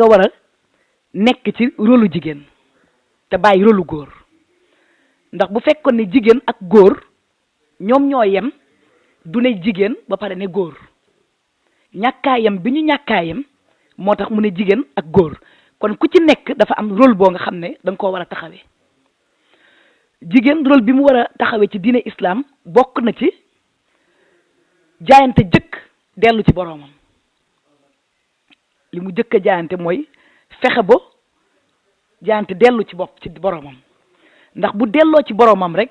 nga war a nekk ci rôlu jigéen te bàyyi rôlu góor ndax bu fekkoon ne jigéen ak góor ñoom ñoo yem du ne jigéen ba pare ne góor ñàkkaayam bi ñu ñàkkaayam moo tax mu ne jigéen ak góor kon ku ci nekk dafa am rôle boo nga xam ne da nga koo war a taxawee jigéen rôle bi mu war a taxawee ci diine islam bokk na ci jaayante jëkk dellu ci boroomam li mu jëkk a jaayante mooy fexe ba jaayante dellu ci bopp ci boroomam ndax bu delloo ci boroomam rek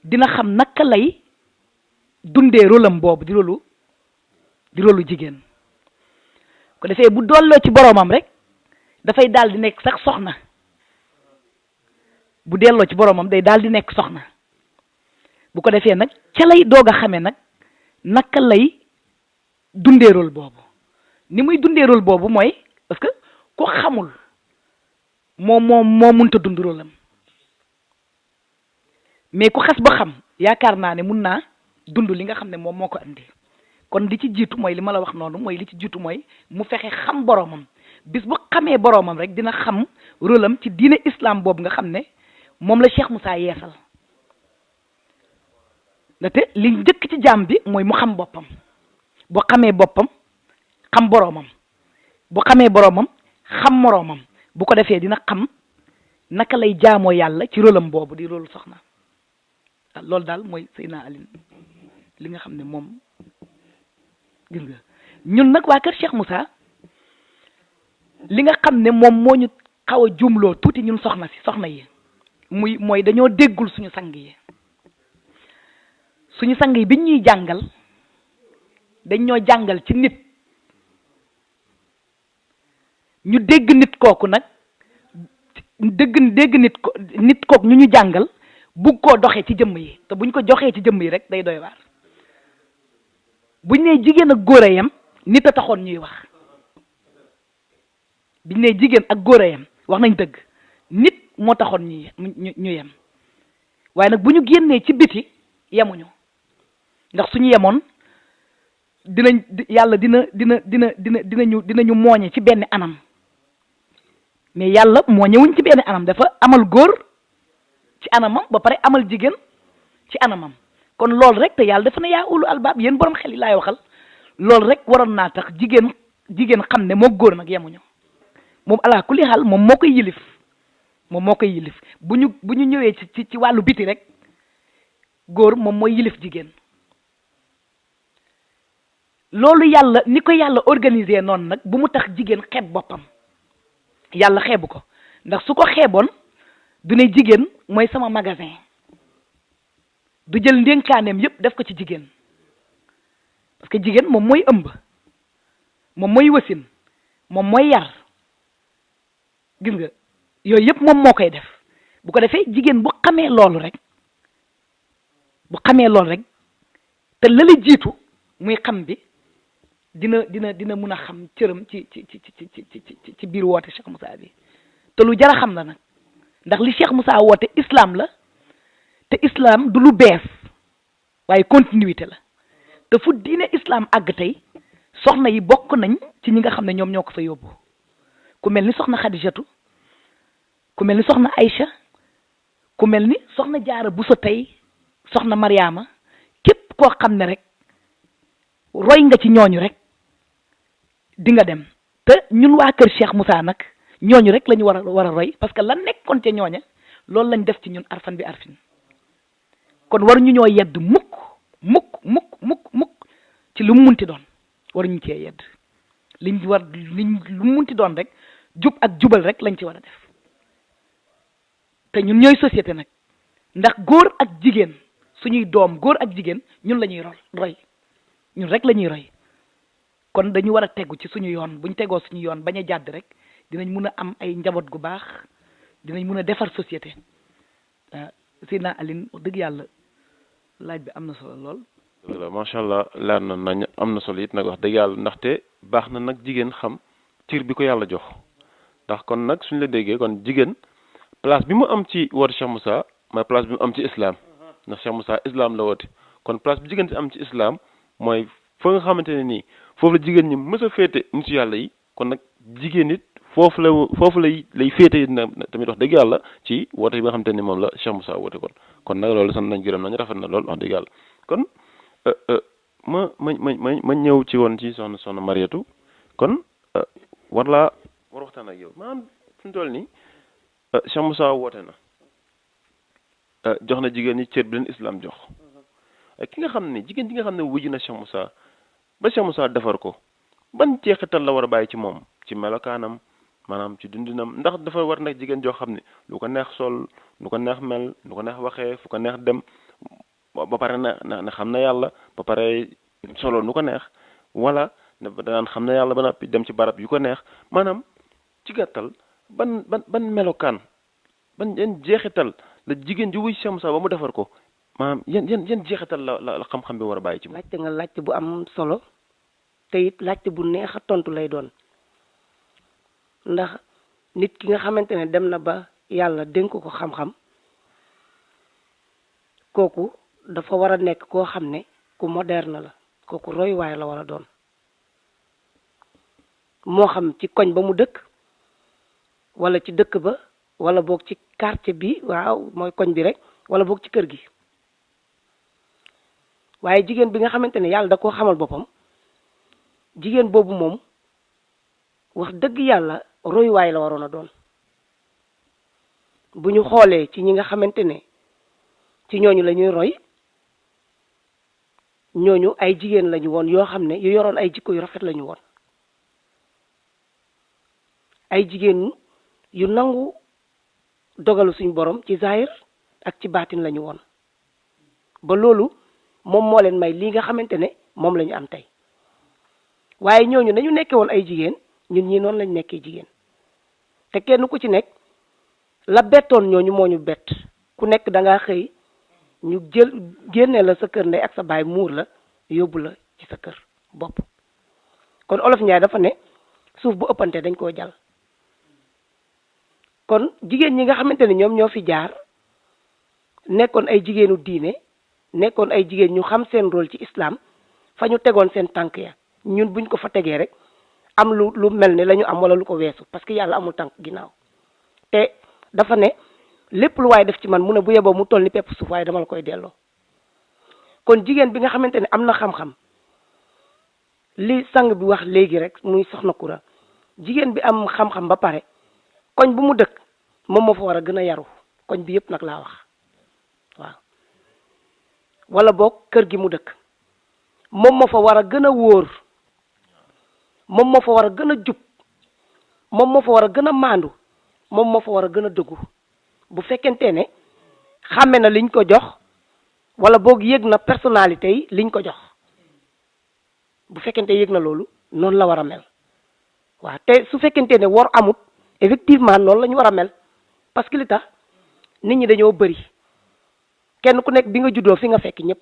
dina xam naka lay dundee rôlam boobu di rôlu jigéen ko defee bu dolloo ci boroomam rek dafay daal di nekk sax soxna bu delloo ci boroomam day daal di nekk soxna bu ko defee nag ca lay doog a xamee nag naka lay dundee rôle boobu ni muy dundee rôle boobu mooy parce que ku xamul moo mënta dund rôlam mais ku xas ba xam yaakaar naa ne mun naa dund li nga xam ne moom moo ko andi kon li ci jiitu mooy li ma la wax noonu mooy li ci jiitu mooy mu fexe xam boroomam bis bu xamee boroomam rek dina xam rôlam ci diine islam boobu nga xam ne moom la Cheikh Moussa yeesal ndaxte li njëkk ci jaam bi mooy mu xam boppam bu xamee boppam xam boroomam bu xamee boroomam xam moroomam bu ko defee dina xam naka lay jaamoo yàlla ci rôlam boobu di rôlu soxna loolu daal mooy Seydina Alioune li nga xam ne moom gis nga ñun nag waa kër Cheikh Moussa li nga xam ne moom moo ñu xaw a jumloo tuuti ñun soxna yi mooy dañoo déggul suñu sang yi biñ ñuy jàngal dañ ñoo jàngal ci nit ñu dégg nit kooku nag dégg nit kooku ñu jàngal bugg koo doxee ci jëmm yi te buñ ko joxee ci jëmm yi rek day doy waar buñ nee jigéen ak góor a yem nit a taxoon ñuy wax biñ nee jigéen ak góor a yem wax nañ dëgg nit moo taxoon ñu yem waaye nag bu ñu génnee ci biti yemuñu ndax suñu yemoon yàlla dinañu mooñe ci benn anam mais yàlla mooñewuñ ci benn anam dafa amal góor ci anamam ba pare amal jigéen ci anamam kon loolu rek te yàlla dafa ne yaa ulu albaab yéen borom xel yi laay waxal loolu rek waroon naa tax jigéen xam ne moo góor nag yemuñu moom ala kulli xaal moom moo koy yilif bu ñu ñëwee ci wàllu biti rek góor moom mooy yilif jigéen loolu yàlla ni ko yàlla organisé noonu nag bu mu tax jigéen xeeb boppam yàlla xeebu ko ndax su ko xeeboon du ne jigéen mooy sama magasin du jël ndénkaaneem yépp def ko ci jigéen parce que jigéen moom mooy ëmb moom mooy wasin moom mooy yar gis nga yooyu yépp moom moo koy def bu ko defee jigéen bu xamee loolu rek te la la jiitu muy xam bi dina mun a xam cëram ci biir woote Cheikh Moussa bi te lu jar a xam la nag ndax li Cheikh Moussa woote islam la te islam du lu bees waaye continuité la te fu diine islam àgg tey soxna yi bokk nañ ci ñi nga xam ne ñoom ñoo ko fa yóbbu ku mel ni soxna Xadijatu ku mel ni soxna Aïcha ku mel ni soxna Jaara Buso tey soxna Mariama képp koo xam ne rek roy nga ci ñooñu rek di nga dem te ñun waa kër Cheikh Moussa nag ñooñu rek la ñu war a roy parce que la nekkoon ca ñooña loolu lañ def ci ñun arfan bi arfin kon waruñu ñoo yedd mukk ci lu mu munti doon waruñu cee yedd liñ lu mu munti doon rek jub ak jubal rek lañ ci war a def te ñun ñooy société nag ndax góor ak jigéen suñuy doom góor ak jigéen ñun la ñuy roy ñun rek la ñuy roy kon dañu war a tegu ci suñu yoon buñ tegoo suñu yoon bañ a jàdd rek dinañ mun a am ay njaboot gu baax dinañ mun a defar société Seydina Alioune wax dëgg yàlla laaj bi am na solo lool. macha allah leer na nañ am na solo it nag wax dëgg yàlla ndaxte baax na nag jigéen xam cër bi ko yàlla jox ndax kon nag suñ la déggee kon jigéen place bi mu am ci woote Cheikh Moussa mooy place bi mu am ci islam ndax Cheikh Moussa islam la woote kon place bi jigéen si am ci islam mooy fa nga xamante ne nii foofu la jigéen ñi mës a féete nitu yàlla yi kon nag jigéen it foofu lay féete na tamit wax dëgg yàlla ci woote yi nga xamante ni moom la Cheikh Moussa woote kon nag loolu sant nañ gërëm nañ rafet na lool wax dëgg yàlla kon ma ñëw ci woon ci soxna Mariétou kon war waxtaan ak yow maanaam fi mu toll nii Cheikh Moussa woote na jox na jigéen ñi cër bi leen islam jox ki nga xam ne jigéen ji nga xam ne wujj na Cheikh Moussa ba Cheikh Moussa defar ko ban jeexital la war a bàyyi ci moom ci melokaanam maanaam ci dundinam ndax dafa war nag jigéen joo xam ne lu ko neex sol lu ko neex mel lu ko neex waxee fu ko neex dem ba pare na xam na yàlla ba pare solo nu ko neex wala danaan xam na yàlla ba noppi dem ci barab yu ko neex maanaam ci gàttal ban melokaan yan jeexital la jigéen ji wuy Cheikh Moussa ba mu defar ko maanaam yan jeexital la xam-xam bi war a bàyyi ci moom. laajte nga laajte bu am solo te it laajte bu neex a tontu lay doon ndax nit ki nga xamante ne dem na ba yàlla dénk ko xam-xam kooku dafa war a nekk koo xam ne ku moderne la kooku royuwaay la war a doon moo xam ci koñ ba mu dëkk wala ci dëkk ba wala boog ci quartier bi waaw mooy koñ bi rek wala boog ci kër gi waaye jigéen bi nga xamante ne yàlla da koo xamal boppam jigéen boobu moom wax dëgg yàlla royuwaay la waroon a doon bu ñu xoolee ci ñi nga xamante ne ci ñooñu la ñuy roy ñooñu ay jigéen lañu woon yoo xam ne yu yoroon ay jikko yu rafet lañu woon ay jigéen yu nangu dogalu suñ borom ci zahir ak ci baatin lañu woon ba loolu moom moo leen may lii nga xamante ne moom la ñu am tey waaye ñooñu nañu nekkee woon ay jigéen ñun ñii noonu lañ nekkee jigéen te kenn ku ci nekk la bettoon ñooñu moo ñu bett ku nekk da ngaa xëy ñu génne la sa kër ndey ak sa baay muur la yóbbu la ci sa kër bopp kon olof Njaay dafa ne suuf bu ëppante dañ koo jal kon jigéen ñi nga xamante ne ñoom ñoo fi jaar nekkoon ay jigéenu diine nekkoon ay jigéen ñu xam seen rôle ci islam fa ñu tegoon seen tànk ya ñun buñ ko fa tegee rek am lu mel ne la ñu am wala lu ko weesu parce que yàlla amul tànk ginnaaw te dafa ne lépp lu waaye def ci man mu ne bu yeboo mu toll ni pepp suuf waaye dama la koy delloo kon jigéen bi nga xamante ne am na xam-xam li sang bi wax léegi rek muy soxna Kura jigéen bi am xam-xam ba pare koñ bu mu dëkk moom moo fa war a gën a yaru koñ bi yëpp nag laa wax waaw wala boog kër gi mu dëkk moom moo fa war a gën a wóor moom moo fa war a gën a jub moom moo fa war a gën a maandu moom moo fa war a gën a dëggu bu fekkente ne xàmme na liñ ko jox wala boog yëg na personnalité yi liñ ko jox bu fekkente yëg na loolu noonu la war a mel waaw te su fekkente ne wor amut effectivement noonu la ñu war a mel parce que li tax nit ñi dañoo bëri kenn ku nekk bi nga juddoo fi nga fekk ñëpp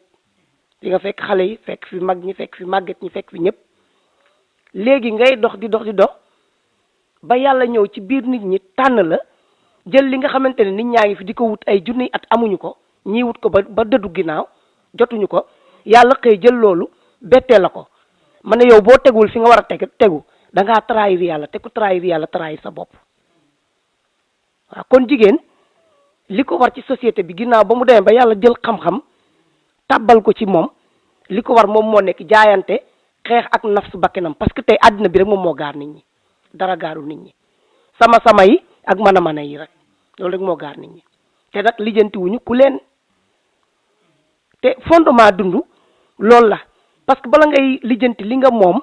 fi nga fekk xale yi fekk fi mag ñi fekk fi màgget ñi fekk fi ñëpp léegi ngay dox di dox ba yàlla ñëw ci biir nit ñi tànn la jël li nga xamante ne nit ñaa ngi fi di ko wut ay junniy at amuñu ko ñii wut ko ba dëddu ginnaaw jotuñu ko yàlla xëy jël loolu bettee la ko ma ne yow boo tegul fi nga war a tegu da ngaa trahir yàlla te ku trahir yàlla trahir sa bopp waaw kon jigéen li ko war ci société bi ginnaaw ba mu demee ba yàlla jël xam-xam tàbbal ko ci moom li ko war moom moo nekk jaayante xeex ak nafsu bakkenam parce que tey àddina bi rek moom moo gaar nit ñi dara gaarul nit ñi sama yi ak mën a yi rek loolu rek moo gaar nit ñi te nag lijjanti wuñu ku leen te fondement dund loolu la parce que bala ngay lijjanti li nga moom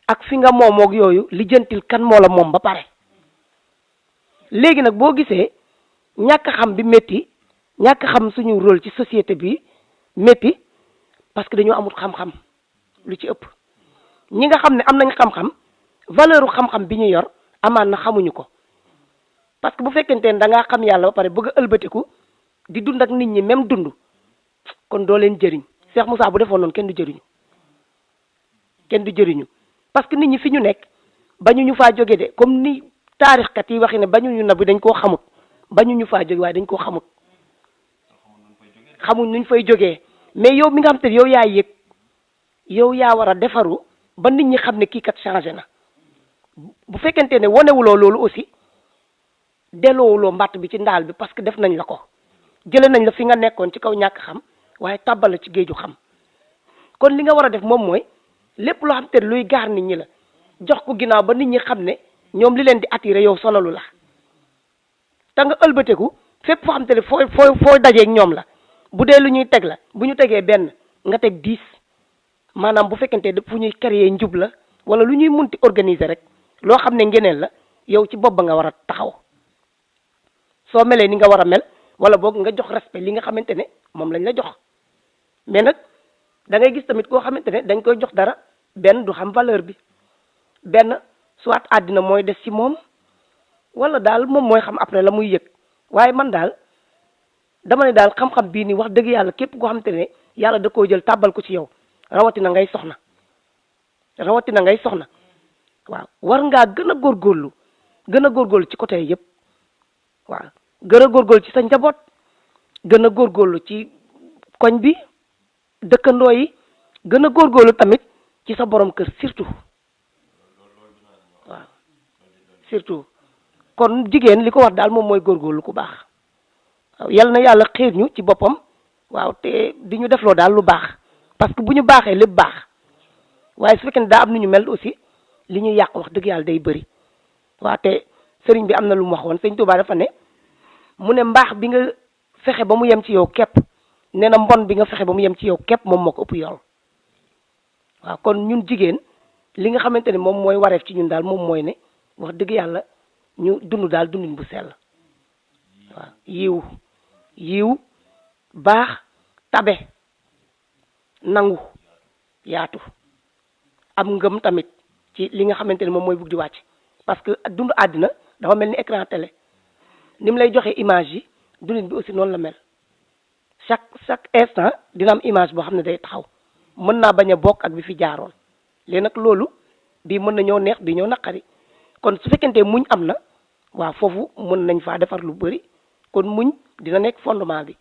ak fi nga moomoog yooyu lijjantil kan moo la moom ba pare léegi nag boo gisee ñàkk xam bi métti ñàkk xam suñu rôle ci société bi métti parce que dañoo amul xam-xam lu ci ëpp ñi nga xam ne am nañ xam-xam valeur xam-xam bi ñu yor amaan na xamuñu ko parce que bu fekkente ne da ngaa xam yàlla ba pare bëgg a ëlbatiku di dund ak nit ñi même dund kon doo leen jëriñ Cheikh Moussa bu defoon noonu kenn du jëriñu parce que nit ñi fi ñu nekk bañu ñu faa jóge de comme ni taarixkat yi waxi ne bañu ñu nabi dañ koo xamut bañu ñu faa jóge waaye dañ koo xamut xamuñ nuñ fay jógee mais yow mi nga xam te yow yaa yëg yow yaa war a defaru ba nit ñi xam ne kii kat changé na bu fekkente ne wonewuloo loolu aussi delloowuloo mbàtt bi ci ndaal bi parce que def nañ la ko jële nañ la fi nga nekkoon ci kaw ñàkk xam waaye tàbbal la ci géeju xam kon li nga war a def moom mooy lépp loo xam te luy gaar nit ñi la jox ko ginnaaw ba nit ñi xam ne ñoom li leen di attiré yow sonalu la te nga ëlbateku fépp foo xam te ne foo dajeeg ñoom la bu dee lu ñuy teg la bu ñu tegee benn nga teg 10 maanaam bu fekkente fu ñuy créer njub la wala lu ñuy munti organiser rek loo xam ne ngeneen la yow ci bopp ba nga war a taxaw soo melee ni nga war a mel wala boog nga jox respect li nga xamante ne moom lañ la jox mais nag da ngay gis tamit koo xamante ne dañ koy jox dara benn du xam valeur bi benn soit àddina mooy des ci moom wala daal moom mooy xam après la muy yëg waaye man daal dama ne daal xam-xam bii nii wax dëgg yàlla képp koo xamante ne yàlla da koo jël tàbbal ko ci yow rawatina ngay soxna waaw war ngaa gën a góorgóorlu ci côté yëpp waaw gën a góorgóorlu ci sa njaboot gën a góorgóorlu ci koñ bi dëkkandoo yi gën a góorgóorlu tamit ci sa borom kër surtout waaw surtout kon jigéen li ko wax daal moom mooy góorgóorlu ku baax waaw yal na yàlla xiir ñu ci boppam waaw te di ñu defloo daal lu baax parce que bu ñu baaxee lépp baax waaye su fekkee ne daa am nu ñu mel aussi li ñuy yàq wax dëgg yàlla day bëri waaw te sëriñ bi am na lu mu waxoon sëñ Tuubaa dafa ne mu ne mbaax bi nga fexe ba mu yem ci yow képp nee na mbon bi nga fexe ba mu yem ci yow képp moom moo ko ëpp yool waaw kon ñun jigéen li nga xamante ne moom mooy wareef ci ñun daal moom mooy ne wax dëgg yàlla ñu dund daal dundin bu sell waaw yiw baax tabe nangu yaatu am ngëm tamit ci li nga xamante ne moom mooy bugg di wàcc parce que dund àddina dafa mel ni écran télé ni mu lay joxe image yi dundin bi aussi noonu la mel chaque instant dina am image boo xam ne day taxaw mën naa bañ a bokk ak bi fi jaaroon léegi nag loolu bii mën na ñoo neex bii ñoo naqari kon su fekkente muñ am na waaw foofu mën nañ faa defar lu bëri kon muñ dina nekk fondement bi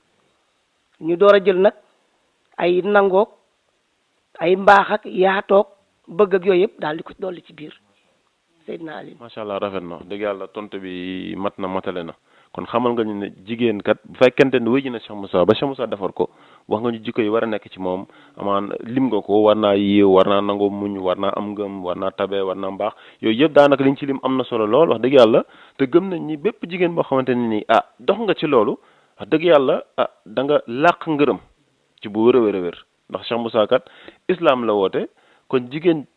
ñu door a jël nag ay nangook ay mbaax ak yaatoog bëgg ak yooyu yëpp daal di ko dolli ci biir Seydina Ali. macha allah rafet na dëgg yàlla tontu bi mat na matale na kon xamal nga ñu ne jigéen kat bu fekkente ne wéy na Cheikh Moussa ba Cheikh Moussa defar ko wax nga ñu jikko yi war a nekk ci moom amaan lim nga ko war naa yiw war naa nangoo muñ war naa am ngëm war naa tabe war naa mbaax yooyu yëpp daanaka liñ ci lim am na solo lool wax dëgg yàlla te gëm nañ ni bépp jigéen boo xamante ne nii dox nga ci loolu wax dëgg yàlla da nga làq ngërëm ci bu wér a wér a wér ndax Cheikh Moussa kat islam la woote kon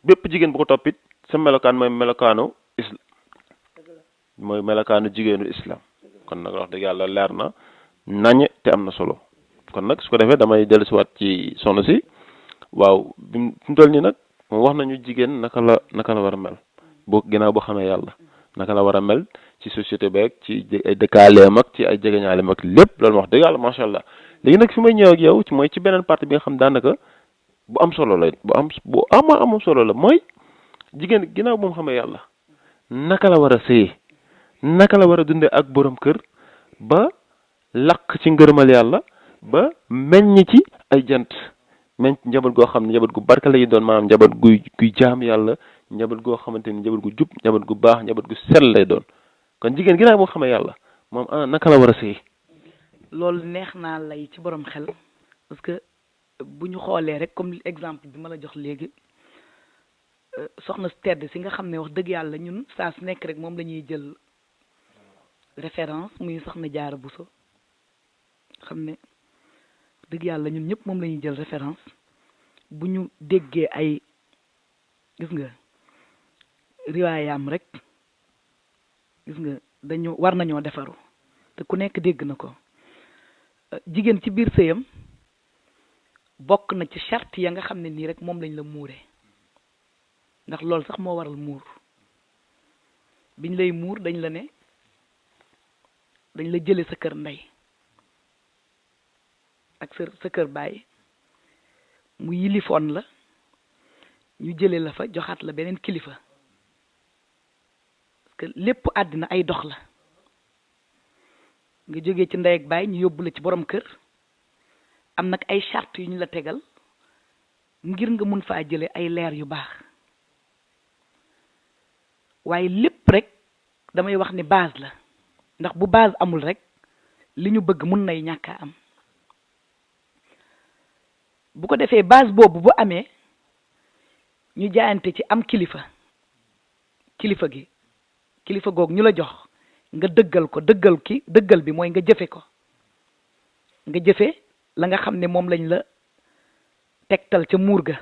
bépp jigéen bu ko toppit sa melokaan mooy melokaanu jigéenu islam kon nag wax dëgg yàlla leer na nañe te am na solo kon nag su ko defee damay dellusiwaat ci soxna si waaw bi mu toll nii nag moom wax nañu jigéen naka la war a mel ginnaaw boo xamee yàlla naka la war a mel ci société beeg ci ay dëkkaaleem ak ci ay jegeñaaleem ak lépp loolu wax dëgg yàlla macha allah léegi nag fi may ñëw ak yow mooy ci beneen partie bi nga xam daanaka bu am solo la bu am solo la mooy jigéen ginnaaw bu mu xamee yàlla naka la war a sëyee naka la war a dundee ak borom kër ba laq ci ngërëmal yàlla ba meññ ci ay jant meññ njaboot goo xam ne njaboot gu barke la yi doon maanaam njaboot guy jaam yàlla njaboot goo xamante ni njaboot gu jub njaboot gu baax njaboot gu sell lay doon kon jigéen ginnaaw boo xamee yàlla moom naka la war a sëy loolu neex naa lay ci borom xel parce que bu ñu xoolee rek comme exemple bi ma la jox léegi soxna tedd si nga xam ne wax dëgg yàlla ñun saa su nekk rek moom la ñuy jël référence muy soxna Jaara Buso xam ne dëgg yàlla ñun ñëpp moom la ñuy jël référence bu ñu déggee ay gis nga riwaayaam rek gis nga war nañoo defaru te ku nekk dégg na ko jigéen ci biir sëyam bokk na ci charte ya nga xam ne nii rek moom lañ la muure ndax loolu sax moo waral muur biñ lay muur dañ la ne dañ la jële sa kër ndey ak sa kër baay mu yilifoon la ñu jële la fa joxaat la beneen kilifa parce que lépp àddina ay dox la nga jógee ci ndey ak baay ñu yóbbu la ci borom kër am nag ay charte yu ñu la tegal ngir nga mun faa jële ay leer yu baax waaye lépp rek damay wax ni base la ndax bu base amul rek li ñu bëgg mun nay ñàkk a am bu ko defee base boobu bu amee ñu jaayante ci am kilifa gi kilifa goog ñu la jox nga dëggal ko dëggal bi mooy nga jëfe ko nga jëfe la nga xam ne moom lañ la tegtal ca muur ga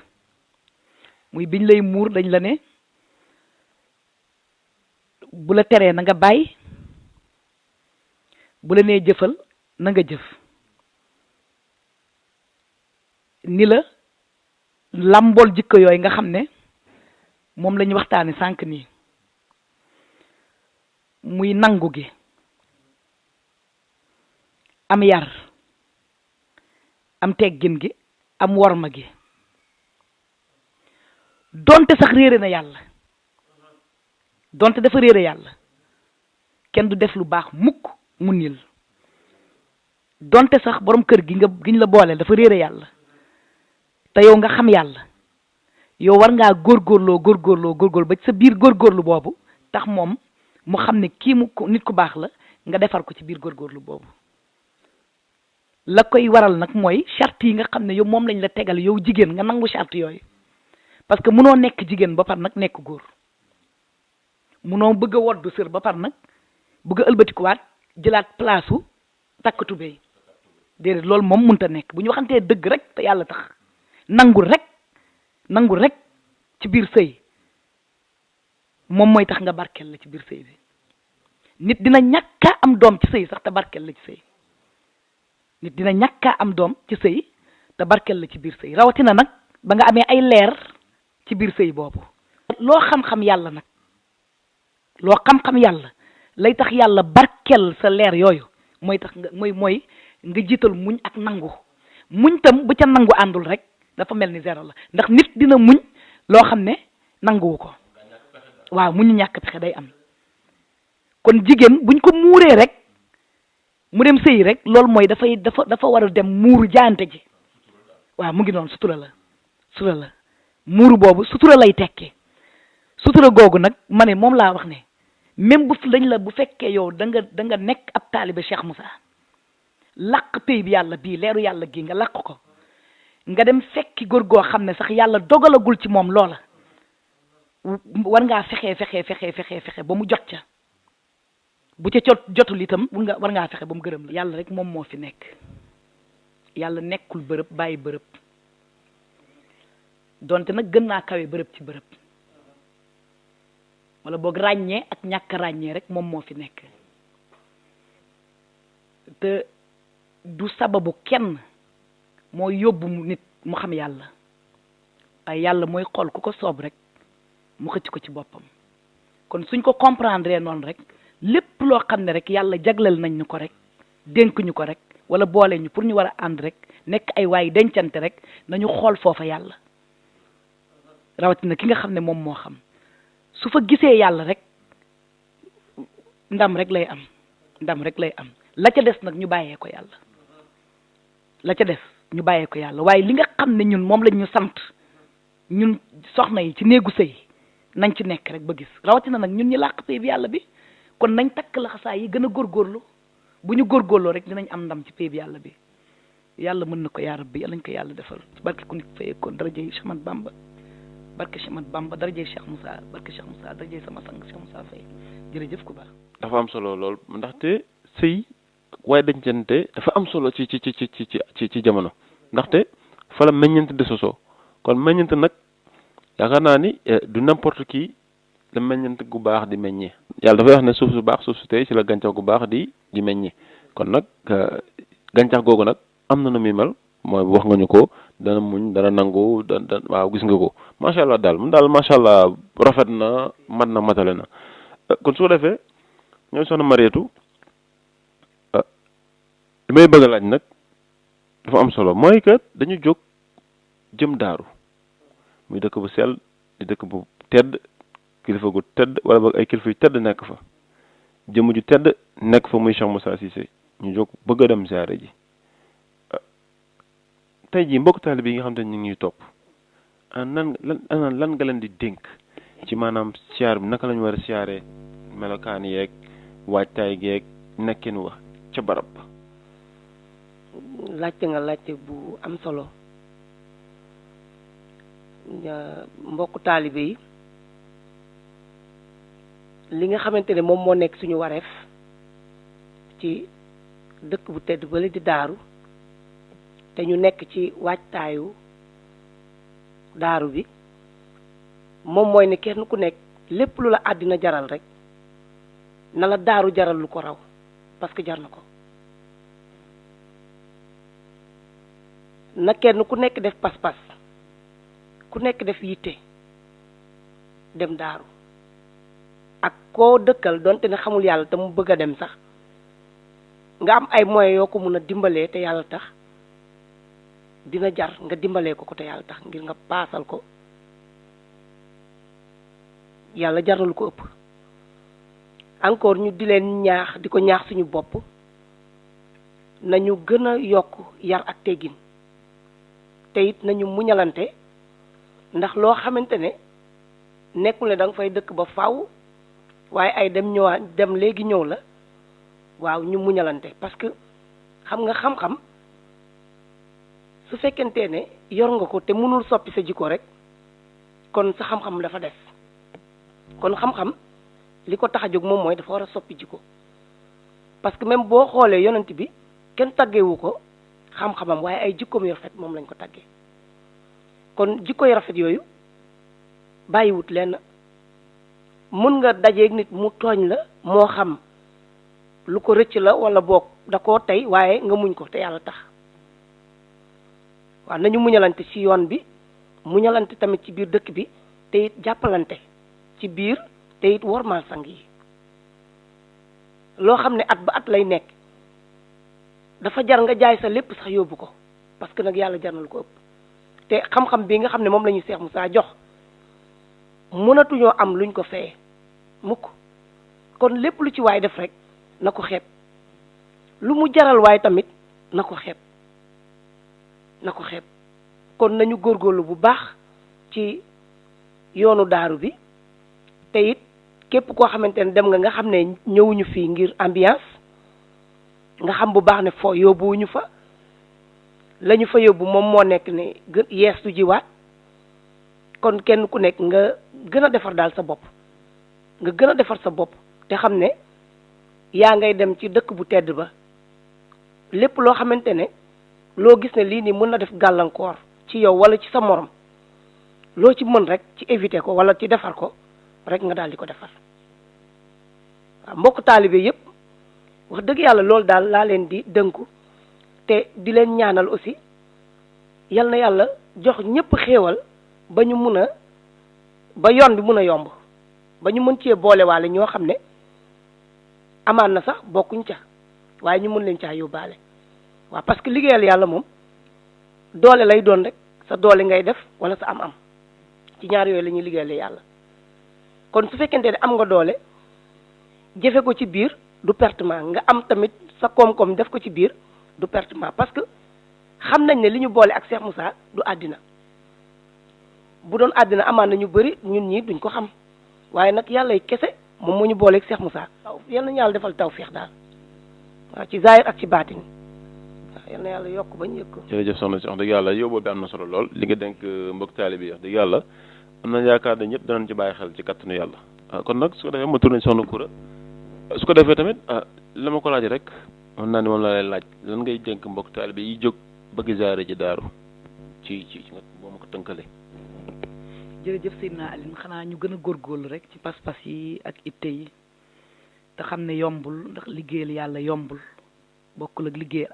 muy biñ lay muur dañ la ne bu la teree na nga bàyyi bu la nee jëfal na nga jëf ni la làmbool jikko yooyu nga xam ne moom la ñu waxtaane sànq nii muy nangu gi am yar am teggin gi am worma gi donte sax réere na yàlla donte dafa réere yàlla kenn du def lu baax mukk mu niil donte sax borom kër giñ la boole dafa réere yàlla te yow nga xam yàlla yow war ngaa góorgóorlu ba ci sa biir góorgóorlu boobu tax moom mu xam ne kii nit ku baax la nga defar ko ci biir góorgóorlu boobu la koy waral nag mooy charte yi nga xam ne yow moom lañ la tegal yow jigéen nga nangu charte yooyu parce que munoo nekk jigéen ba par nag nekk góor munoo bëgg a woddu sër ba par nag bëgg a ëlbatikuwaat jëlaat place u takk tubéy déedéet loolu moom munta nekk bu ñu waxantee dëgg rek te yàlla tax nangul rek ci biir sëy moom mooy tax nga barkeel la ci biir sëy bi nit dina ñàkkaa am doom ci sëy sax te barkeel la ci sëy nit dina ñàkkaa am doom ci sëy te barkeel la ci biir sëy rawatina nag ba nga amee ay leer ci biir sëy boobu loo xam-xam yàlla nag loo xam-xam yàlla lay tax yàlla barkeel sa leer yooyu mooy tax nga mooy nga jiital muñ ak nangu muñ tam bu ca nangu àndul rek dafa mel ni zéro la ndax nit dina muñ loo xam ne nanguwu ko waaw muñu ñàkk pexe day am kon jigéen buñ ko muuree rek mu dem sëy rek loolu mooy dafa war a dem muuru jaante ji waaw mu ngi noonu sutura la muuru boobu sutura lay tekki sutura googu nag ma ne moom laa wax ne même bu fekkee yow da nga nekk ab taalibe Cheikh Moussa làq pay bi yàlla bii leeru yàlla gi nga làq ko nga dem fekki góor goo xam ne sax yàlla dogalagul ci moom loola war ngaa fexe ba mu jot ca bu ca jotul itam war ngaa fexe ba mu gërëm la yàlla rek moom moo fi nekk yàlla nekkul bërëb bàyyi bërëb donte nag gën naa kawe bërëb ci bërëb wala boog ràññee ak ñàkk ràññee rek moom moo fi nekk te du sababu kenn moo yóbbu nit mu xam yàlla waaye yàlla mooy xool ku ko soob rek mu xëcc ko ci boppam kon suñ ko comprendre noonu rek lépp loo xam ne rek yàlla jagleel nañ ñu ko rek dénk ñu ko rek wala boole ñu pour ñu war a ànd rek nekk ay waay dencante rek nañu xool foofa yàlla rawatina ki nga xam ne moom moo xam su fa gisee yàlla rek ndam rek lay am la ca des nag ñu bàyyee ko yàlla waaye li nga xam ne ñun moom lañ ñu sant ñun soxna yi ci néegu sëy nañ ci nekk rek ba gis rawatina nag ñun ñi làq pay bi yàlla bi kon nañ takk laxasaay yi gën a góorgóorlu bu ñu góorgóorloo rek dinañ am ndam ci pay bi yàlla bi yàlla mën na ko yaa rabbi yàlla ñu ko yàlla defal ci barke ku nit fayee kon daraje yi Cheikh Ahmad Bamba barke Cheikh Ahmad Bamba daraje Cheikh Moussa barke Cheikh Moussa daraje sama sang Cheikh Moussa Faye jërëjëf ku baax. dafa am solo lool ndaxte sëy waaye dencante dafa am solo ci jamono ndaxte fa la meññeent de sosoo kon meññeent nag yaakaar naa ni du n'importe qui la meññeent gu baax di meññee. yàlla dafay wax ne suuf su baax suuf su tey ci la gàncax gu baax di meññee kon nag gàncax googu nag am na nu muy mel mooy wax nga ñu ko dana muñ dana nangu waaw gis nga ko macha allah daal mun daal macha allah rafet na mat na matale na kon su ko defee ñooy soxna Mariétou li may bëgg a laaj nag dafa am solo mooy que dañu jóg jëm daaru muy dëkk bu sell di dëkk bu tedd kilifa gu tedd wala boog ay kilifa yu tedd nekk fa jëmm ju tedd nekk fa muy Cheikh Moussa Cissé ñu jóg bëgg a dem ziare ji tey jii mbokk taalibe yi nga xam te ñu ngi topp lan nga leen di dénk ci maanaam siyaar bi naka lañu war a siyaaree melokaan yeeg waajtaay geeg nekkin wax ca barab ba. laajte nga laajte bu am solo mbokku taalibe yi li nga xamante ne moom moo nekk suñu wareef ci dëkk bu tedd bale di Daaru te ñu nekk ci waajtaayu Daaru bi moom mooy ne kenn ku nekk lépp lu la àddina jaral rek na la Daaru jaral lu ko raw parce que jar na ko. na kenn ku nekk def pas-pas ku nekk def yitte dem Daaru ak koo dëkkal donte ne xamul yàlla te mu bëgg a dem sax nga am ay moyens yoo ko mun a dimbalee te yàlla tax dina jar nga dimbalee ko te yàlla tax ngir nga paasal ko yàlla jar na lu ko ëpp. encore ñu di leen ñaax di ko ñaax suñu bopp nañu gën a yokk yar ak teggin te it nañu muñalante ndax loo xamante ne nekkul ne da nga fay dëkk ba faaw waaye ay dem ñëwaat dem léegi ñëw la waaw ñu muñalante parce que xam nga xam-xam su fekkente ne yor nga ko te mënul soppi sa jikko rek kon sa xam-xam dafa des kon xam-xam li ko tax a jóg moom mooy dafa war a soppi jikko parce que même boo xoolee yonent bi kenn taggewu ko xam-xamam waaye ay jikkoom yu rafet moom lañ ko taggee kon jikko yu rafet yooyu bàyyiwut lenn mun nga dajeeg nit mu tooñ la moo xam lu ko rëcc la wala boog da koo tey waaye nga muñ ko te yàlla tax waaw nañu muñalante ci yoon bi muñalante tamit ci biir dëkk bi te it jàppalante ci biir te it wormaal sang yi loo xam ne at ba at lay nekk dafa jar nga jaay sa lépp sax yóbbu ko parce que nag yàlla jar na lu ko ëpp te xam-xam bi nga xam ne moom la ñuy Cheikh Moussa jox mënatuñoo am luñ ko feye mukk kon lépp lu ci waay def rek na ko xeeb lu mu jaral waay tamit na ko xeeb kon nañu góorgóorlu bu baax ci yoonu Daaru bi te it képp koo xamante ne dem nga xam ne ñëwuñu fii ngir ambiance nga xam bu baax ne foo yóbbuwuñu fa lañu fa yóbbu moom moo nekk ne yeestu jiwaat kon kenn ku nekk nga gën a defar daal sa bopp nga gën a defar sa bopp te xam ne yaa ngay dem ci dëkk bu tedd ba lépp loo xamante ne loo gis ne lii nii mën na def gàllankoor ci yow wala ci sa morom loo ci mën rek ci éviter ko wala ci defar ko rek nga daal di ko defar waaw mbokk taalibe yépp wax dëgg yàlla loolu daal laa leen di dënku te di leen ñaanal aussi yal na yàlla jox ñépp xéewal ba ñu mun a ba yoon bi mun a yomb ba ñu mën cee boolewaale ñoo xam ne amaan na sax bokkuñ ca waaye ñu mën leen caa yóbbaale waaw parce que liggéeyal yàlla moom doole lay doon rek sa doole ngay def wala sa am-am ci ñaar yooyu la ñuy liggéeyal yàlla kon su fekkente ne am nga doole jëfe ko ci biir du pertement nga am tamit sa koom-koom def ko ci biir du pertement parce que xam nañ ne li ñu boole ak Cheikh Moussa du àddina bu doon àddina amaan na ñu bëri ñun ñii duñ ko xam waaye nag yàlla kese moom moo ñu boole ak Cheikh Moussa. waaw yal na yàlla defal tawfeex daal waaw ci zaahir ak ci baatin waaw yal na yàlla yokk ba ñu yëg ko. jërëjëf soxna si wax dëgg yàlla yóbboo bi am na solo lool li nga denk mbokk taalibe bi wax dëgg yàlla am na yaakaar ne ñëpp danañ ci bàyyi xel ci kattanu yàlla kon nag su ko defee ma tourné soxna Koura su ko defee tamit la ma ko laaj rek mën naa ne moom la lay laaj lan ngay dénk mbokk taalibe yi jóg bëgg ziyaare ji Daaru ci nga boo ma ko tënkale. jërëjëf Seydina Aline xanaa ñu gën a góorgóorlu rek ci pas-pas yi ak itte yi te xam ne yombul ndax liggéeyal yàlla yombul bokkul ak liggéeyal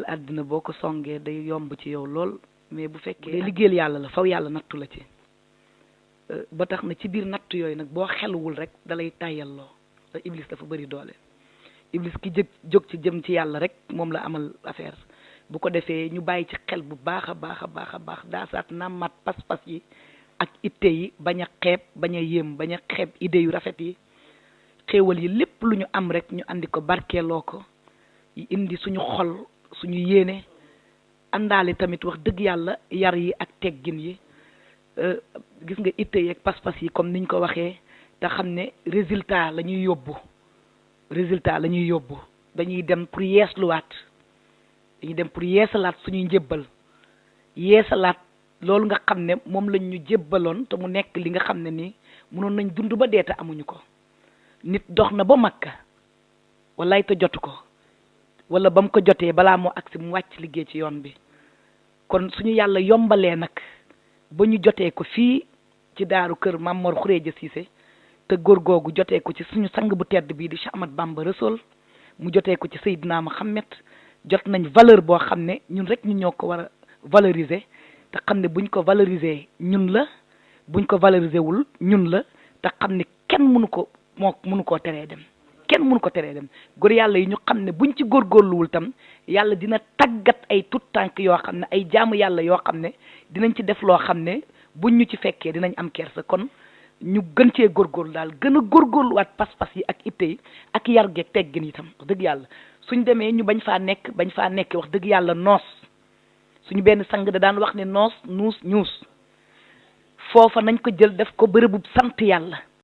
àddina boo ko songee day yomb ci yow lool mais bu fekkee liggéeyal yàlla la faw yàlla nattu la ci ba tax na ci biir natt yooyu nag boo xeluwul rek dalay tàyyalloo te iblis dafa bëri doole iblis ki jóg ci jëm ci yàlla rek moom la amal affaire bu ko defee ñu bàyyi ci xel bu baax a baax daasaat nammat pas-pas yi ak itte yi bañ a xeeb bañ a yéem bañ a xeeb idée yu rafet yi xéewal yi lépp lu ñu am rek ñu andi ko barkeeloo ko yi indi suñu xol suñu yéene àndaale tamit wax dëgg yàlla yar yi ak teggin yi gis nga itte yeeg pas-pas yi comme niñ ko waxee te xam ne résultat la ñuy yóbbu dañuy dem pour yeesluwaat dañuy dem pour yeesalaat suñuy njébbal yeesalaat loolu nga xam ne moom lañ ñu jébbaloon te mu nekk li nga xam ne nii mënoon nañ dund ba dee te amuñu ko nit dox na ba Makka wallaay te jotu ko wala ba mu ko jotee balaa moo agsi mu wàcc liggéey ci yoon bi kon suñu yàlla yombalee nag ba ñu jotee ko fii ci daaru kër Mame Mor Khourédia Cissé te góor googu jotee ko ci suñu sang bu tedd bii di Cheikh Ahmad Bamba Rasoul mu jotee ko ci Seydina Mohamed jot nañ valeur boo xam ne ñun rek ñu ñoo ko war a valoriser te xam ne buñ ko valoriser ñun la buñ ko valoriser wul ñun la te xam ne kenn mënu koo teree dem kenn mënu ko teree dem góor yàlla yi ñu xam ne buñ ci góorgóorluwul tam yàlla dina tàggat ay tut tànk yoo xam ne ay jaamu yàlla yoo xam ne dinañ ci def loo xam ne buñ ñu ci fekkee dinañ am kersa kon ñu gën cee góorgóorlu daal gën a góorgóorluwaat pas-pas yi ak itte yi ak yar geeg teggin itam wax dëgg yàlla suñ demee ñu bañ faa nekk wax dëgg yàlla noos suñu benn sang da daan wax ne noos ñuus foofa nañ ko jël def ko bërëbu sant yàlla